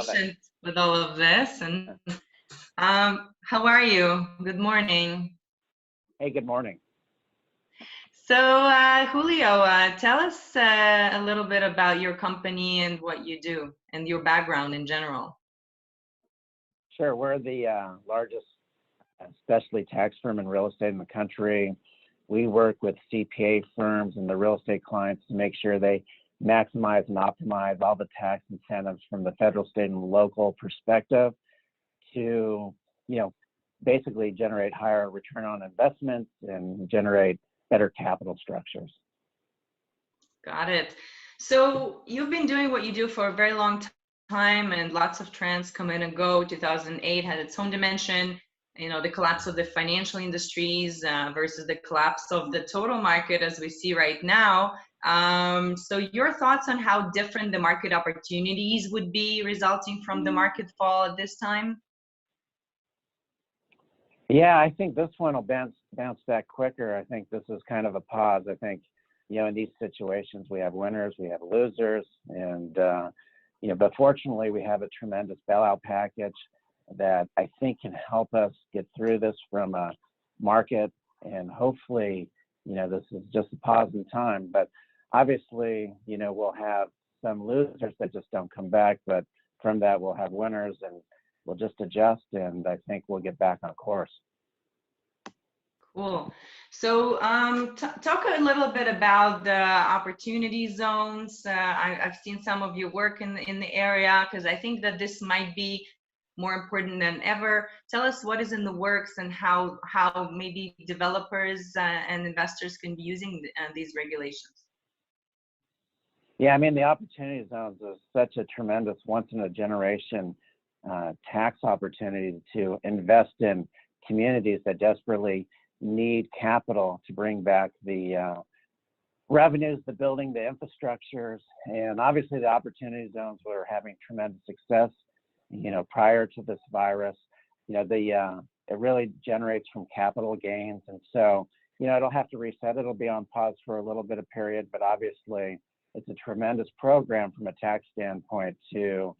patient with all of this. And how are you? Good morning. Hey, good morning. So, Julio, tell us a little bit about your company and what you do and your background in general. Sure, we're the largest specialty tax firm in real estate in the country. We work with CPA firms and the real estate clients to make sure they maximize and optimize all the tax incentives from the federal, state, and local perspective to, basically generate higher return on investments and generate better capital structures. Got it. So you've been doing what you do for a very long time, and lots of trends come in and go. 2008 had its own dimension. The collapse of the financial industries versus the collapse of the total market as we see right now. So your thoughts on how different the market opportunities would be resulting from the market fall at this time? Yeah, I think this one will bounce back quicker. I think this is kind of a pause. I think, in these situations, we have winners, we have losers, and, but fortunately, we have a tremendous bailout package that I think can help us get through this from a market, and hopefully, this is just a pause in time, but obviously, we'll have some losers that just don't come back, but from that, we'll have winners, and we'll just adjust, and I think we'll get back on course. Cool. So talk a little bit about the opportunity zones. I've seen some of your work in the area, because I think that this might be more important than ever. Tell us what is in the works and how maybe developers and investors can be using these regulations. Yeah, I mean, the opportunity zones is such a tremendous once-in-a-generation tax opportunity to invest in communities that desperately need capital to bring back the revenues, the building, the infrastructures, and obviously the opportunity zones were having tremendous success, prior to this virus. It really generates from capital gains, and so, it'll have to reset. It'll be on pause for a little bit of period, but obviously it's a tremendous program from a tax standpoint to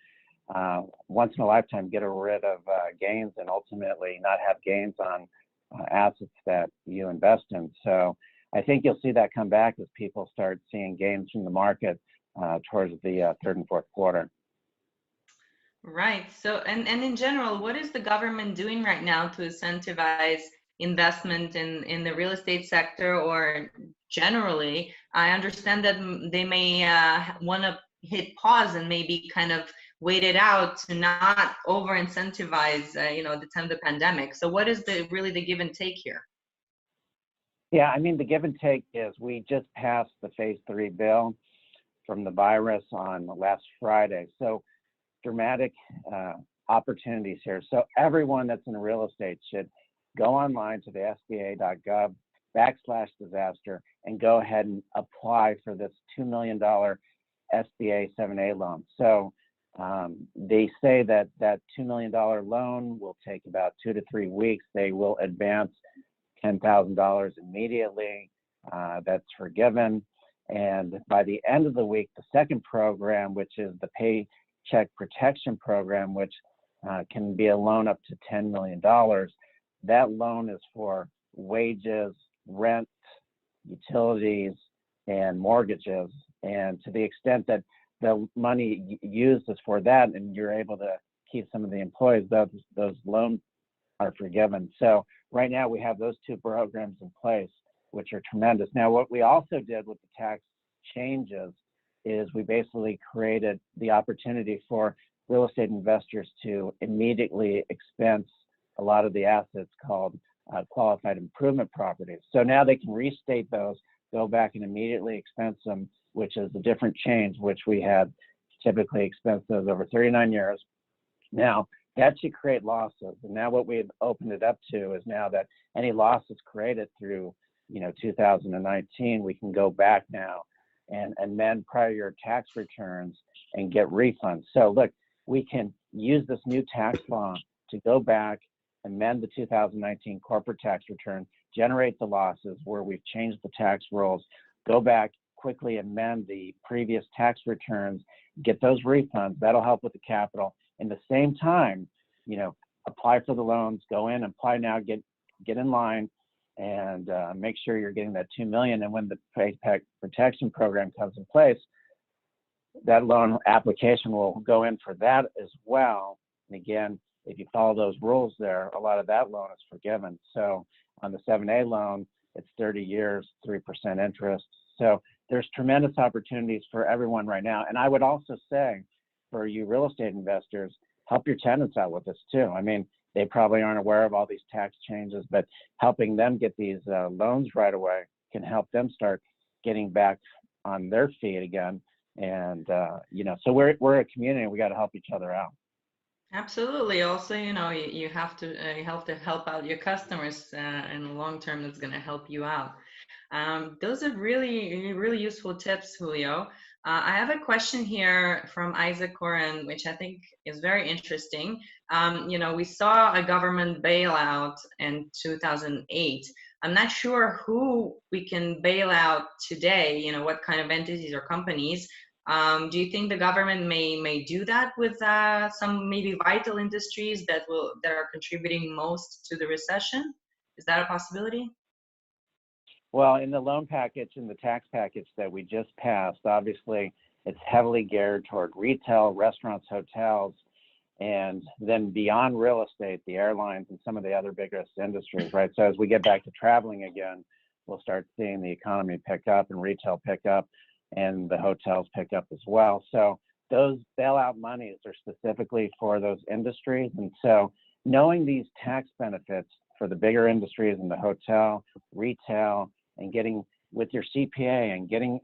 once in a lifetime get rid of gains and ultimately not have gains on assets that you invest in. So I think you'll see that come back as people start seeing gains from the market towards the third and fourth quarter. Right. So, and in general, what is the government doing right now to incentivize investment in the real estate sector, or generally? I understand that they may want to hit pause and maybe kind of wait it out to not over incentivize, the time of the pandemic. So what is really the give and take here? Yeah, I mean, the give and take is we just passed the phase 3 bill from the virus on last Friday. So dramatic opportunities here. So everyone that's in real estate should go online to the SBA.gov/disaster and go ahead and apply for this $2 million SBA 7A loan. So they say that $2 million loan will take about 2 to 3 weeks. They will advance $10,000 immediately. That's forgiven. And by the end of the week, the second program, which is the paycheck protection program, which can be a loan up to $10 million. That loan is for wages, rent, utilities, and mortgages. And to the extent that the money used is for that, and you're able to keep some of the employees, those loans are forgiven. So right now we have those two programs in place, which are tremendous. Now, what we also did with the tax changes is we basically created the opportunity for real estate investors to immediately expense a lot of the assets called qualified improvement properties. So now they can restate those, go back and immediately expense them, which is a different change, which we had typically expensed those over 39 years. Now, that should create losses. And now what we've opened it up to is now that any losses created through 2019, we can go back now and amend prior year tax returns and get refunds. So look, we can use this new tax law to go back, amend the 2019 corporate tax return, generate the losses where we've changed the tax rules, go back, quickly amend the previous tax returns, get those refunds. That'll help with the capital. in the same time, you know, apply for the loans, go in, apply now, get in line, and make sure you're getting that $2 million. And when the paycheck protection program comes in place, that loan application will go in for that as well. And again, if you follow those rules there, a lot of that loan is forgiven. So on the 7A loan, it's 30 years, 3% interest. So there's tremendous opportunities for everyone right now. And I would also say for you real estate investors, help your tenants out with this too. I mean, they probably aren't aware of all these tax changes, but helping them get these loans right away can help them start getting back on their feet again. And, you know, so we're a community and we got to help each other out. Absolutely. Also, you know, you have to help out your customers, in the long term. That's going to help you out. Those are really useful tips, Julio. I have a question here from Isaac Corin, which I think is very interesting. You know, we saw a government bailout in 2008. I'm not sure who we can bail out today, you know, what kind of entities or companies. Do you think the government may do that with some maybe vital industries that are contributing most to the recession? Is that a possibility? Well, in the loan package and the tax package that we just passed, obviously it's heavily geared toward retail, restaurants, hotels, and then beyond real estate, the airlines and some of the other biggest industries, right? So as we get back to traveling again, we'll start seeing the economy pick up and retail pick up and the hotels pick up as well. So those bailout monies are specifically for those industries. And so knowing these tax benefits for the bigger industries in the hotel, retail, and getting with your CPA and getting,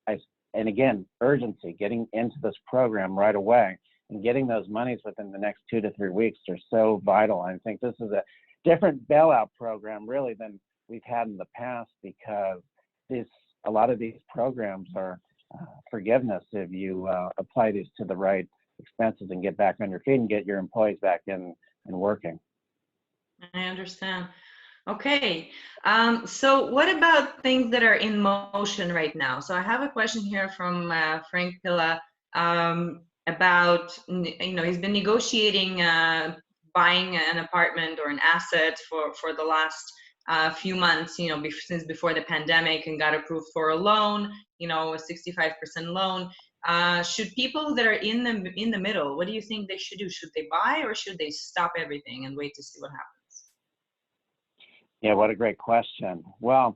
and again, urgency, getting into this program right away and getting those monies within the next 2 to 3 weeks are so vital. I think this is a different bailout program really than we've had in the past, because a lot of these programs are forgiveness if you apply these to the right expenses and get back on your feet and get your employees back in and working. I understand. Okay, so what about things that are in motion right now? So I have a question here from Frank Pilla about, you know, he's been negotiating buying an apartment or an asset for the last few months, you know, since before the pandemic, and got approved for a loan, you know, a 65% loan. Should people that are in the middle, what do you think they should do? Should they buy, or should they stop everything and wait to see what happens? Yeah, what a great question. Well,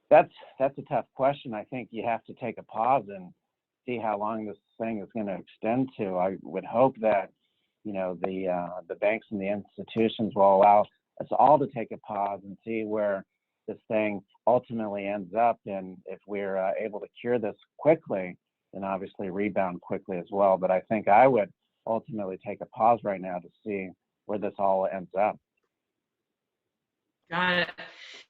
that's a tough question. I think you have to take a pause and see how long this thing is going to extend to. I would hope that, you know, the banks and the institutions will allow us all to take a pause and see where this thing ultimately ends up. And if we're able to cure this quickly, then obviously rebound quickly as well. But I think I would ultimately take a pause right now to see where this all ends up. Got it.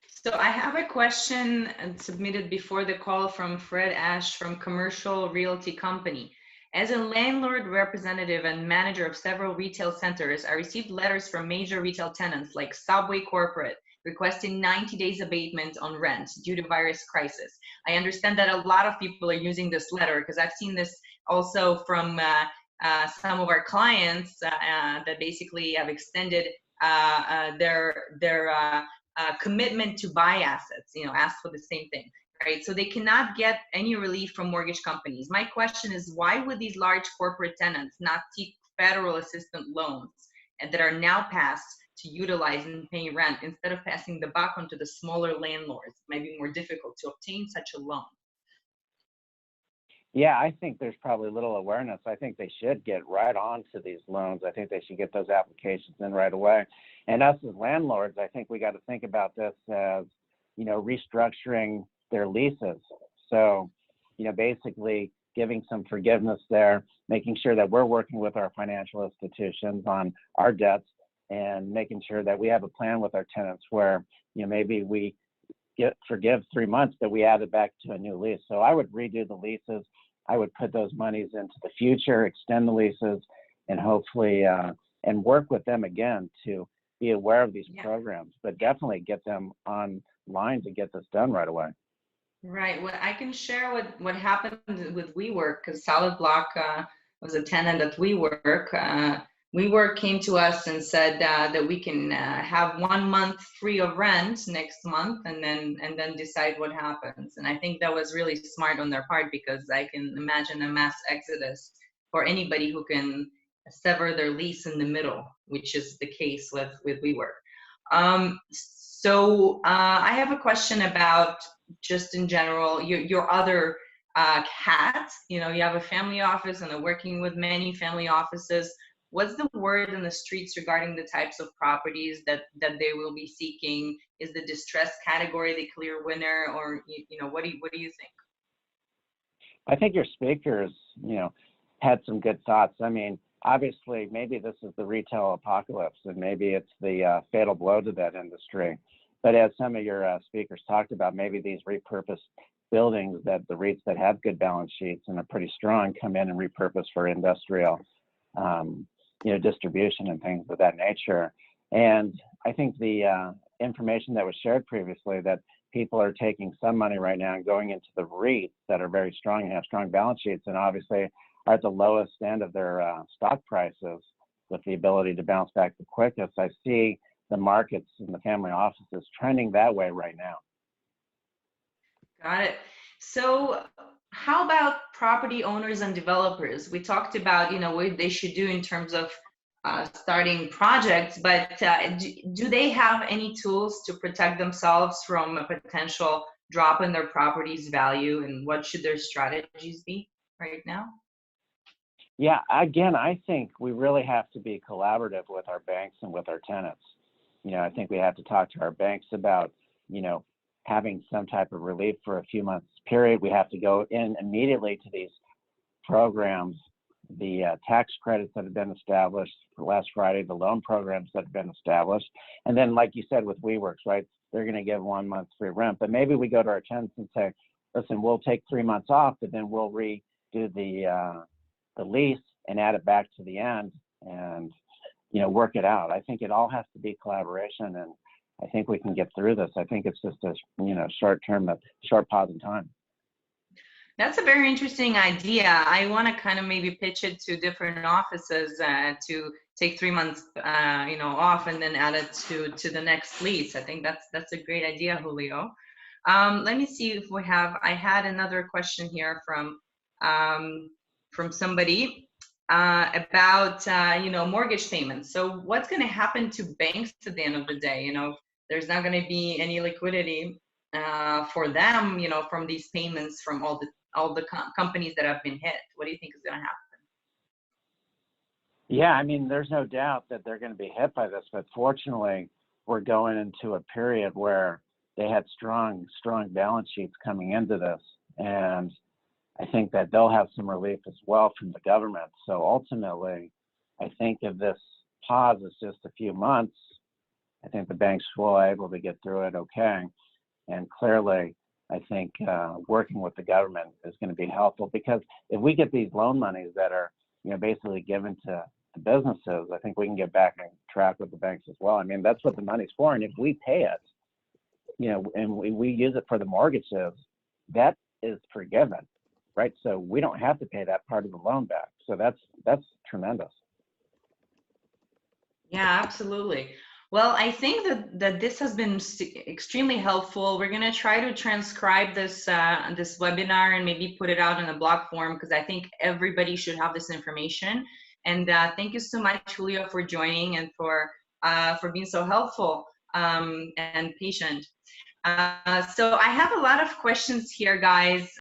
So I have a question submitted before the call from Fred Ash from Commercial Realty Company. As a landlord representative and manager of several retail centers, I received letters from major retail tenants like Subway Corporate requesting 90 days abatement on rent due to virus crisis. I understand that a lot of people are using this letter, because I've seen this also from some of our clients that basically have extended their commitment to buy assets, you know, ask for the same thing, right? So they cannot get any relief from mortgage companies. My question is, why would these large corporate tenants not seek federal assistance loans and that are now passed to utilize and pay rent instead of passing the buck onto the smaller landlords? It might be more difficult to obtain such a loan. Yeah, I think there's probably little awareness. I think they should get right on to these loans. I think they should get those applications in right away. And us as landlords, I think we got to think about this as, you know, restructuring their leases. So, you know, basically giving some forgiveness there, making sure that we're working with our financial institutions on our debts and making sure that we have a plan with our tenants where, you know, maybe we forgive 3 months, but we add it back to a new lease. So I would redo the leases. I would put those monies into the future, extend the leases, and hopefully, and work with them again to be aware of these programs, but definitely get them online to get this done right away. Right. Well, I can share what happened with WeWork, because SolidBlock was a tenant at WeWork. WeWork came to us and said that we can have 1 month free of rent next month, and then decide what happens. And I think that was really smart on their part, because I can imagine a mass exodus for anybody who can sever their lease in the middle, which is the case with WeWork. So I have a question about, just in general, your other hats. You know, you have a family office and are working with many family offices. What's the word in the streets regarding the types of properties that they will be seeking? Is the distressed category the clear winner, or you know, what do you think? I think your speakers, had some good thoughts. I mean, obviously, maybe this is the retail apocalypse, and maybe it's the fatal blow to that industry. But as some of your speakers talked about, maybe these repurposed buildings that the REITs that have good balance sheets and are pretty strong come in and repurpose for industrial, distribution and things of that nature. And I think the information that was shared previously, that people are taking some money right now and going into the REITs that are very strong and have strong balance sheets, and obviously are at the lowest end of their stock prices with the ability to bounce back the quickest. I see the markets and the family offices trending that way right now. Got it. So how about property owners and developers? We talked about, what they should do in terms of starting projects, but do they have any tools to protect themselves from a potential drop in their property's value, and what should their strategies be right now? Yeah, again, I think we really have to be collaborative with our banks and with our tenants. I think we have to talk to our banks about, having some type of relief for a few months period. We have to go in immediately to these programs, the tax credits that have been established last Friday, the loan programs that have been established. And then, like you said, with WeWorks, right, they're going to give 1 month free rent. But maybe we go to our tenants and say, listen, we'll take 3 months off, but then we'll redo the lease and add it back to the end and, work it out. I think it all has to be collaboration, and I think we can get through this. I think it's just a, short pause in time. That's a very interesting idea. I want to kind of maybe pitch it to different offices to take 3 months, off, and then add it to the next lease. I think that's a great idea, Julio. Let me see if I had another question here from somebody about mortgage payments. So what's going to happen to banks at the end of the day? There's not going to be any liquidity for them, from these payments from all the companies that have been hit. What do you think is going to happen? Yeah, I mean, there's no doubt that they're going to be hit by this, but fortunately, we're going into a period where they had strong balance sheets coming into this, and I think that they'll have some relief as well from the government. So ultimately, I think if this pause is just a few months, I think the banks will be able to get through it okay. And clearly, I think working with the government is going to be helpful, because if we get these loan monies that are, basically given to the businesses, I think we can get back on track with the banks as well. I mean, that's what the money's for. And if we pay it, and we use it for the mortgages, that is forgiven, right? So we don't have to pay that part of the loan back. So that's tremendous. Yeah, absolutely. Well, I think that this has been extremely helpful. We're going to try to transcribe this this webinar and maybe put it out in a blog form, because I think everybody should have this information. And thank you so much, Julio, for joining and for being so helpful and patient. So I have a lot of questions here, guys.